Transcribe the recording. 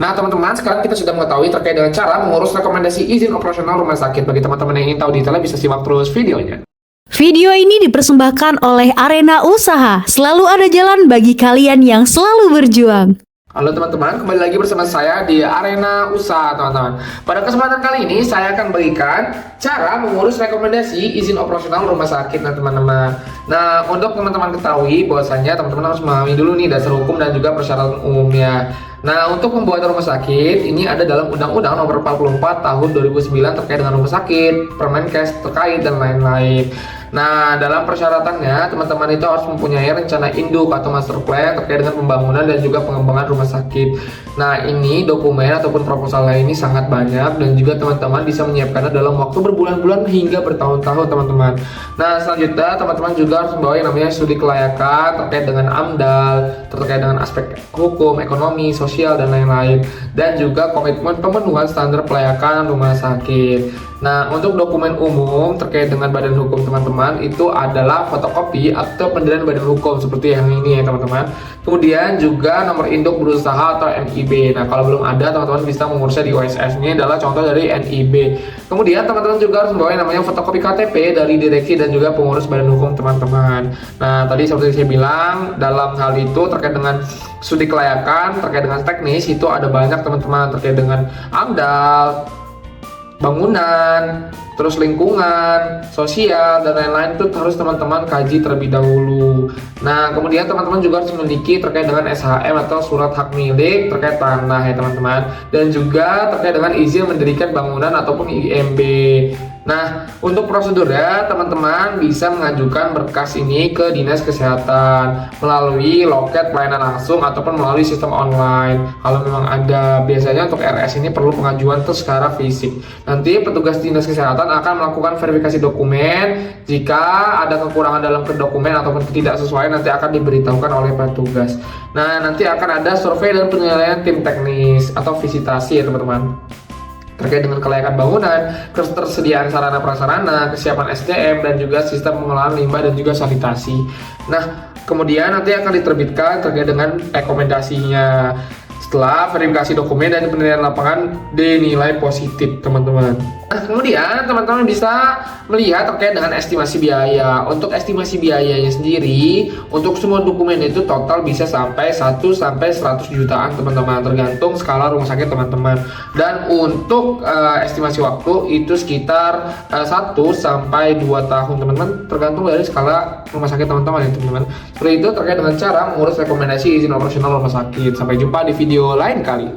Nah teman-teman, sekarang kita sudah mengetahui terkait dengan cara mengurus rekomendasi izin operasional rumah sakit. Bagi teman-teman yang ingin tahu detailnya bisa simak terus videonya. Video ini dipersembahkan oleh Arena Usaha. Selalu ada jalan bagi kalian yang selalu berjuang. Halo teman-teman, kembali lagi bersama saya di Arena Usaha teman-teman. Pada kesempatan kali ini saya akan berikan cara mengurus rekomendasi izin operasional rumah sakit teman-teman. Nah, untuk teman-teman ketahui bahwasanya teman-teman harus memahami dulu nih dasar hukum dan juga persyaratan umumnya. Nah, untuk pembuatan rumah sakit ini ada dalam Undang-Undang Nomor 44 Tahun 2009 terkait dengan rumah sakit, Permenkes terkait dan lain-lain. Nah, dalam persyaratannya teman-teman itu harus mempunyai rencana induk atau master plan terkait dengan pembangunan dan juga pengembangan rumah sakit. Nah, ini dokumen ataupun proposalnya ini sangat banyak dan juga teman-teman bisa menyiapkannya dalam waktu berbulan-bulan hingga bertahun-tahun teman-teman. Nah, selanjutnya teman-teman juga harus membawa yang namanya studi kelayakan terkait dengan AMDAL, terkait dengan aspek hukum, ekonomi, sosial dan lain-lain, dan juga komitmen pemenuhan standar pelayakan rumah sakit. Nah, untuk dokumen umum terkait dengan badan hukum teman-teman itu adalah fotokopi akte pendirian badan hukum seperti yang ini ya teman-teman. Kemudian juga nomor induk berusaha atau NIB. Nah, kalau belum ada teman-teman bisa mengurusnya di OSS. Ini adalah contoh dari NIB. Kemudian teman-teman juga harus membawa yang namanya fotokopi KTP dari direksi dan juga pengurus badan hukum teman-teman. Nah, tadi seperti saya bilang dalam hal itu terkait dengan studi kelayakan, terkait dengan teknis itu ada banyak teman-teman terkait dengan AMDAL, bangunan, terus lingkungan, sosial, dan lain-lain itu harus teman-teman kaji terlebih dahulu. Nah, kemudian teman-teman juga harus memiliki terkait dengan SHM atau surat hak milik terkait tanah ya teman-teman, dan juga terkait dengan izin mendirikan bangunan ataupun IMB. Nah, untuk prosedurnya teman-teman bisa mengajukan berkas ini ke Dinas Kesehatan melalui loket pelayanan langsung ataupun melalui sistem online. Kalau memang ada, biasanya untuk RS ini perlu pengajuan secara fisik. Nanti petugas Dinas Kesehatan akan melakukan verifikasi dokumen. Jika ada kekurangan dalam dokumen ataupun ketidaksesuaian nanti akan diberitahukan oleh petugas. Nah, nanti akan ada survei dan penilaian tim teknis atau visitasi ya teman-teman, terkait dengan kelayakan bangunan, ketersediaan sarana prasarana, kesiapan SDM, dan juga sistem pengelolaan limbah dan juga sanitasi. Nah, kemudian nanti akan diterbitkan terkait dengan rekomendasinya. Setelah verifikasi dokumen dan penilaian lapangan dinilai positif teman-teman. Nah, kemudian teman-teman bisa melihat terkait dengan estimasi biaya. Untuk estimasi biayanya sendiri, untuk semua dokumen itu total bisa sampai 1 sampai 100 jutaan teman-teman, tergantung skala rumah sakit teman-teman. Dan untuk estimasi waktu itu sekitar 1 sampai 2 tahun teman-teman, tergantung dari skala rumah sakit teman-teman ya teman-teman. Seperti itu terkait dengan cara mengurus rekomendasi izin operasional rumah sakit. Sampai jumpa di video lain kali.